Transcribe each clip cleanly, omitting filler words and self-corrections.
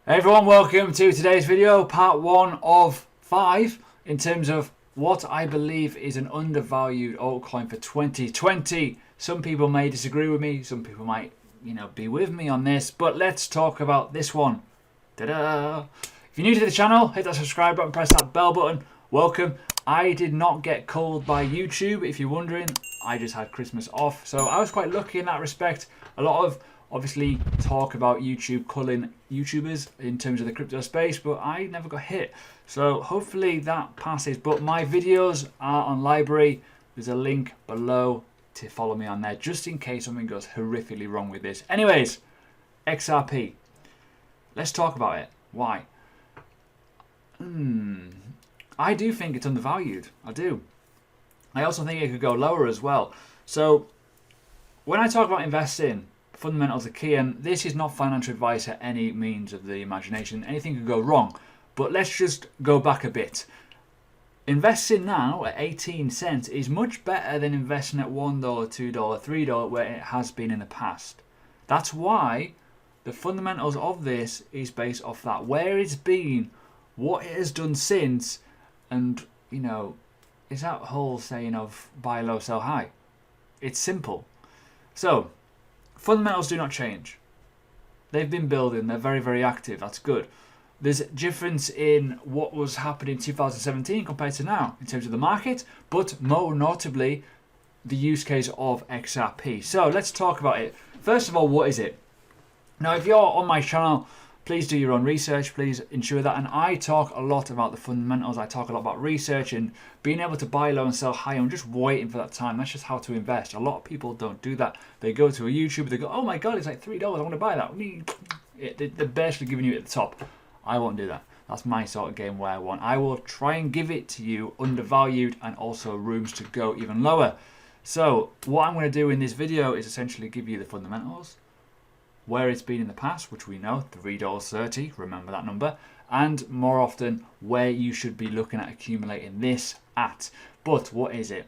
Hey everyone, welcome to today's video, part 1 of 5 in terms of what I believe is an undervalued altcoin for 2020. Some people may disagree with me, some people might, be with me on this, but let's talk about this one. Ta-da! If you're new to the channel, hit that subscribe button, press that bell button. Welcome. I did not get culled by YouTube, if you're wondering. I just had Christmas off, so I was quite lucky in that respect. A lot of obviously talk about YouTube culling YouTubers in terms of the crypto space, but I never got hit. So hopefully that passes. But my videos are on library. There's a link below to follow me on there, just in case something goes horrifically wrong with this. Anyways, XRP. Let's talk about it. Why? I do think it's undervalued. I do. I also think it could go lower as well. So when I talk about investing, fundamentals are key, and this is not financial advice at any means of the imagination. Anything could go wrong, but let's just go back a bit. Investing now at 18 cents is much better than investing at $1, $2, $3 where it has been in the past. That's why the fundamentals of this is based off that, where it's been, what it has done since, and is that whole saying of buy low, sell high. It's simple. So fundamentals do not change. They've been building, they're very, very active, that's good. There's a difference in what was happening in 2017 compared to now in terms of the market, but more notably, the use case of XRP. So let's talk about it. First of all, what is it? Now, if you're on my channel, please do your own research, please ensure that. And I talk a lot about the fundamentals, I talk a lot about research and being able to buy low and sell high and just waiting for that time. That's just how to invest. A lot of people don't do that. They go to a YouTuber, they go, oh my God, it's like $3, I want to buy that. They're basically giving you it at the top. I won't do that. That's my sort of game where I will try and give it to you undervalued and also rooms to go even lower. So what I'm going to do in this video is essentially give you the fundamentals, where it's been in the past, which we know, $3.30, remember that number, and more often where you should be looking at accumulating this at. But what is it?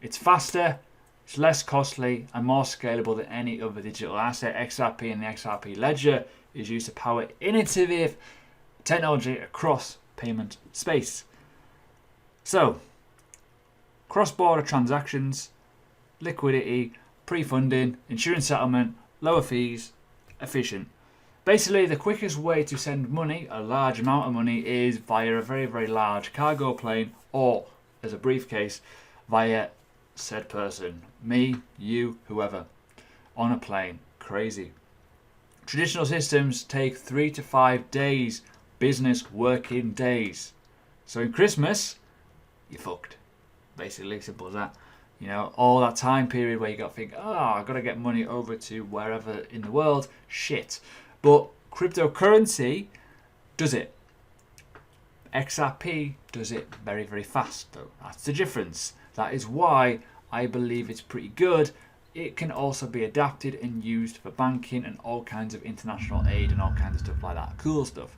It's faster, it's less costly, and more scalable than any other digital asset. XRP and the XRP ledger is used to power innovative technology across payment space. So, cross-border transactions, liquidity, pre-funding, insurance settlement, lower fees, efficient. Basically, the quickest way to send money, a large amount of money, is via a very, very large cargo plane, or as a briefcase, via said person, me, you, whoever, on a plane. Crazy. Traditional systems take 3 to 5 days, business working days. So in Christmas, you're fucked. Basically, simple as that. All that time period where you got to think, I've got to get money over to wherever in the world, shit. But cryptocurrency does it. XRP does it very, very fast though. That's the difference. That is why I believe it's pretty good. It can also be adapted and used for banking and all kinds of international aid and all kinds of stuff like that. Cool stuff.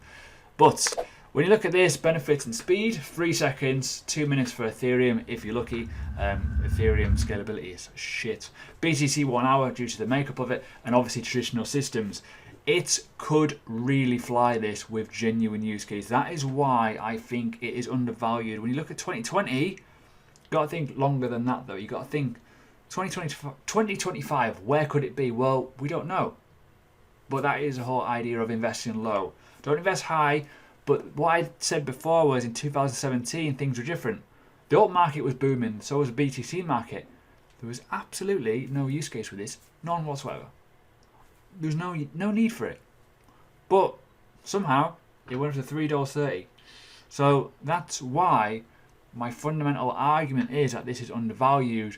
But when you look at this, benefits and speed, 3 seconds, 2 minutes for Ethereum if you're lucky. Ethereum scalability is shit. BTC 1 hour due to the makeup of it, and obviously traditional systems. It could really fly this with genuine use case. That is why I think it is undervalued. When you look at 2020, you've got to think longer than that though. You've got to think 2025, where could it be? Well, we don't know. But that is the whole idea of investing low. Don't invest high. But what I said before was in 2017, things were different. The alt market was booming, so was the BTC market. There was absolutely no use case with this, none whatsoever. There was no need for it. But somehow, it went up to $3.30. So that's why my fundamental argument is that this is undervalued.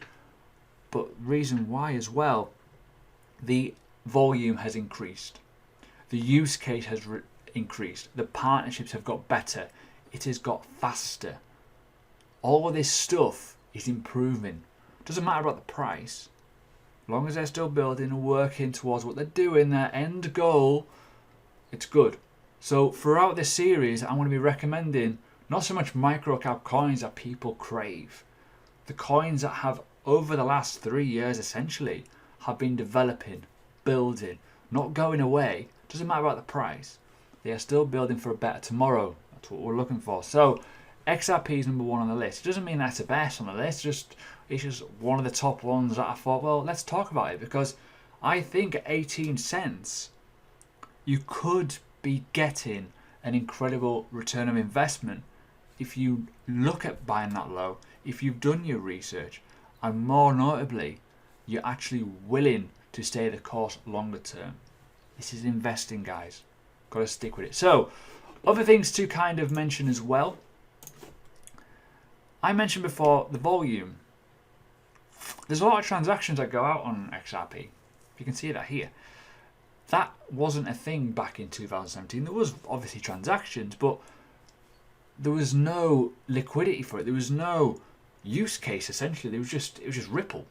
But reason why as well, the volume has increased. The use case has increased. The partnerships have got better. It has got faster. All of this stuff is improving. Doesn't matter about the price. As long as they're still building and working towards what they're doing, their end goal, it's good. So throughout this series, I'm going to be recommending not so much micro cap coins that people crave. The coins that have, over the last 3 years essentially, have been developing, building, not going away. Doesn't matter about the price. They are still building for a better tomorrow. That's what we're looking for. So XRP is number 1 on the list. It doesn't mean that's the best on the list. It's just one of the top ones that I thought, well, let's talk about it, because I think at 18 cents you could be getting an incredible return of investment if you look at buying that low, if you've done your research, and more notably, you're actually willing to stay the course longer term. This is investing, guys. Got to stick with it. So, other things to kind of mention as well. I mentioned before the volume. There's a lot of transactions that go out on XRP. You can see that here. That wasn't a thing back in 2017. There was obviously transactions, but there was no liquidity for it. There was no use case, essentially. It was just Ripple.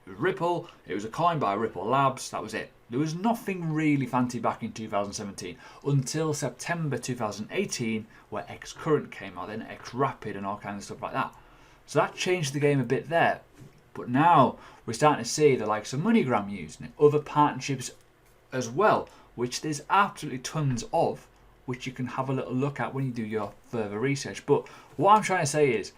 It was Ripple. It was a coin by Ripple Labs. That was it. There was nothing really fancy back in 2017 until September 2018, where XCurrent came out, then XRapid and all kinds of stuff like that. So that changed the game a bit there. But now we're starting to see the likes of MoneyGram using it, other partnerships as well, which there's absolutely tons of, which you can have a little look at when you do your further research. But what I'm trying to say is,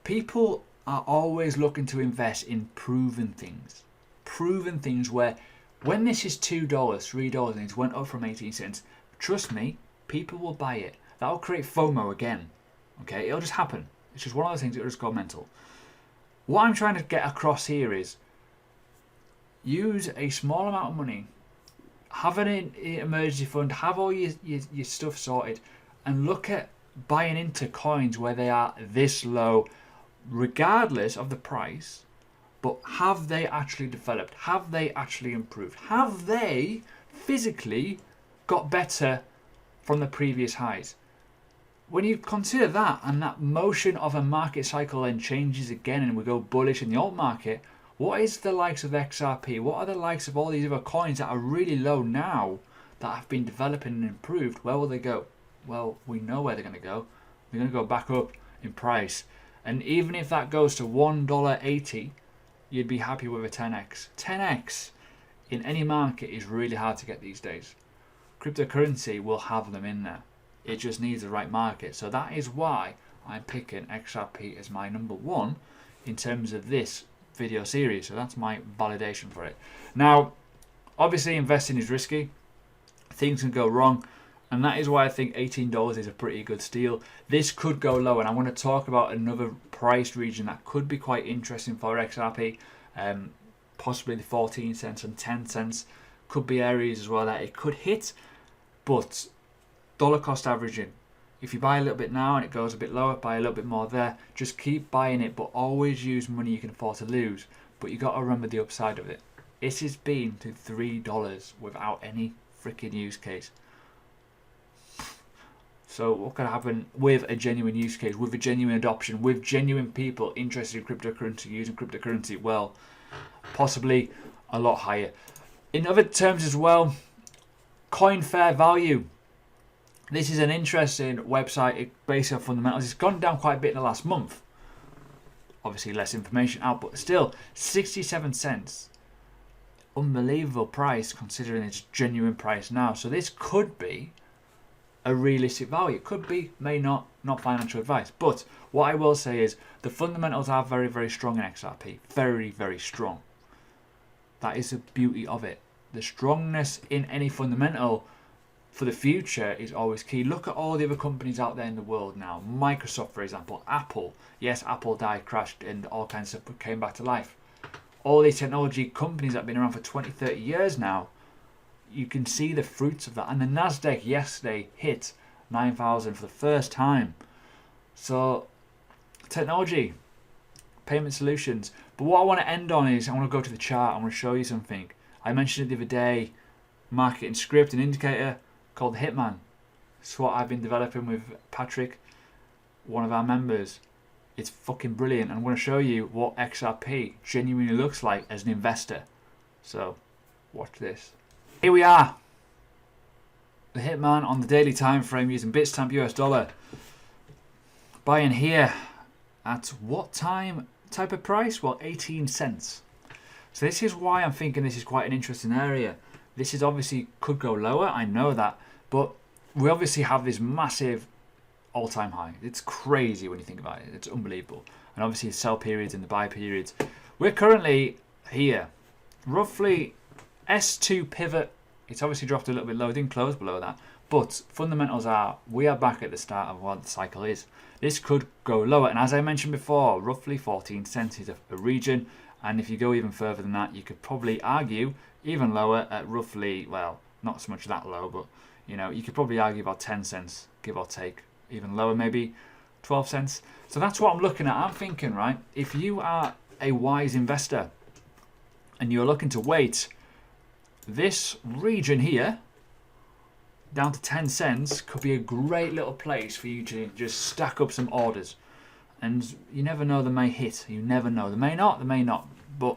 people are always looking to invest in proven things. Proven things where when this is $2, $3 and it went up from 18 cents, trust me, people will buy it. That'll create FOMO again. Okay, it'll just happen. It's just one of those things that will just go mental. What I'm trying to get across here is, use a small amount of money, have an emergency fund, have all your stuff sorted, and look at buying into coins where they are this low, regardless of the price. But have they actually developed? Have they actually improved? Have they physically got better from the previous highs? When you consider that, and that motion of a market cycle then changes again and we go bullish in the alt market, what is the likes of XRP? What are the likes of all these other coins that are really low now that have been developing and improved? Where will they go? Well, we know where they're going to go. They're going to go back up in price. And even if that goes to $1.80, you'd be happy with a 10x. 10x in any market is really hard to get these days. Cryptocurrency will have them in there. It just needs the right market. So that is why I'm picking XRP as my number 1 in terms of this video series. So that's my validation for it. Now, obviously investing is risky. Things can go wrong. And that is why I think $18 is a pretty good steal. This could go low, and I want to talk about another price region that could be quite interesting for XRP. Possibly the 14 cents and 10 cents. Could be areas as well that it could hit. But dollar cost averaging. If you buy a little bit now and it goes a bit lower, buy a little bit more there. Just keep buying it, but always use money you can afford to lose. But you got to remember the upside of it. It has been to $3 without any freaking use case. So what can happen with a genuine use case, with a genuine adoption, with genuine people interested in cryptocurrency, using cryptocurrency? Well, possibly a lot higher. In other terms as well, coin fair value. This is an interesting website based on fundamentals. It's gone down quite a bit in the last month. Obviously less information out, but still 67 cents. Unbelievable price considering its genuine price now. So this could be a realistic value. It could be, may not financial advice. But what I will say is the fundamentals are very, very strong in XRP. Very, very strong. That is the beauty of it. The strongness in any fundamental for the future is always key. Look at all the other companies out there in the world now. Microsoft, for example. Apple. Yes, Apple died, crashed, and all kinds of stuff came back to life. All these technology companies that have been around for 20, 30 years now, you can see the fruits of that. And the Nasdaq yesterday hit 9,000 for the first time. So technology, payment solutions. But what I want to end on is I want to go to the chart. I want to show you something. I mentioned it the other day. Market and script, an indicator called the Hitman. It's what I've been developing with Patrick, one of our members. It's fucking brilliant. I'm going to show you what XRP genuinely looks like as an investor. So watch this. Here we are, the Hitman on the daily time frame using Bitstamp US dollar. Buying here at what type of price? Well, 18 cents. So this is why I'm thinking this is quite an interesting area. This is obviously could go lower, I know that, But we obviously have this massive all-time high. It's crazy when you think about it. It's unbelievable. And obviously the sell periods and the buy periods. We're currently here, roughly S2 pivot. It's obviously dropped a little bit low. It didn't close below that. But fundamentals are, we are back at the start of what the cycle is. This could go lower. And as I mentioned before, roughly 14 cents is a region. And if you go even further than that, you could probably argue even lower at roughly, well, not so much that low, but you know, you could probably argue about 10 cents, give or take. Even lower, maybe 12 cents. So that's what I'm looking at. I'm thinking, right, if you are a wise investor and you're looking to wait, this region here down to 10 cents could be a great little place for you to just stack up some orders. And you never know, they may hit. You never know. They may not, but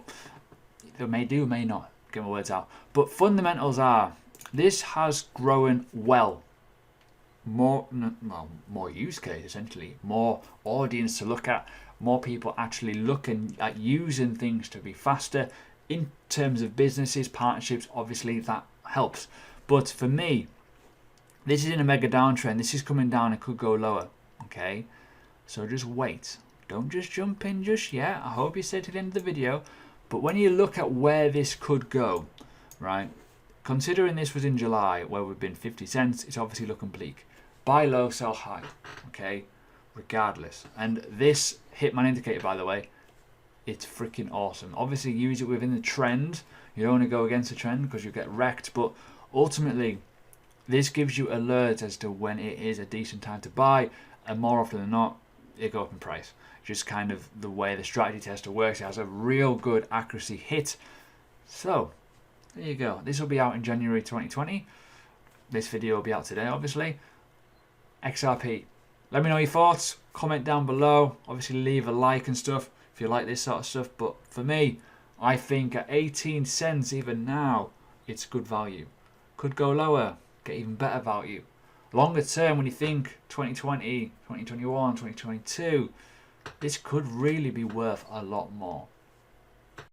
they may do, may not. Get my words out. But fundamentals are, this has grown well. More use case, essentially, more audience to look at, more people actually looking at using things to be faster in terms of businesses, partnerships. Obviously that helps, but for me, this is in a mega downtrend. This is coming down. It could go lower. Okay, so just wait, don't just jump in just yet. I hope you stay to the end of the video. But when you look at where this could go, right, considering this was in July where we've been 50 cents, it's obviously looking bleak. Buy low, sell high, okay, regardless. And this Hitman indicator, by the way, it's freaking awesome. Obviously use it within the trend. You don't want to go against the trend because you get wrecked, but ultimately this gives you alerts as to when it is a decent time to buy, and more often than not, it goes up in price. Just kind of the way the strategy tester works. It has a real good accuracy hit. So there you go. This will be out in January 2020. This video will be out today, obviously. XRP. Let me know your thoughts. Comment down below. Obviously leave a like and stuff if you like this sort of stuff. But for me, I think at 18 cents even now, it's good value. Could go lower, get even better value. Longer term, when you think 2020, 2021, 2022, this could really be worth a lot more.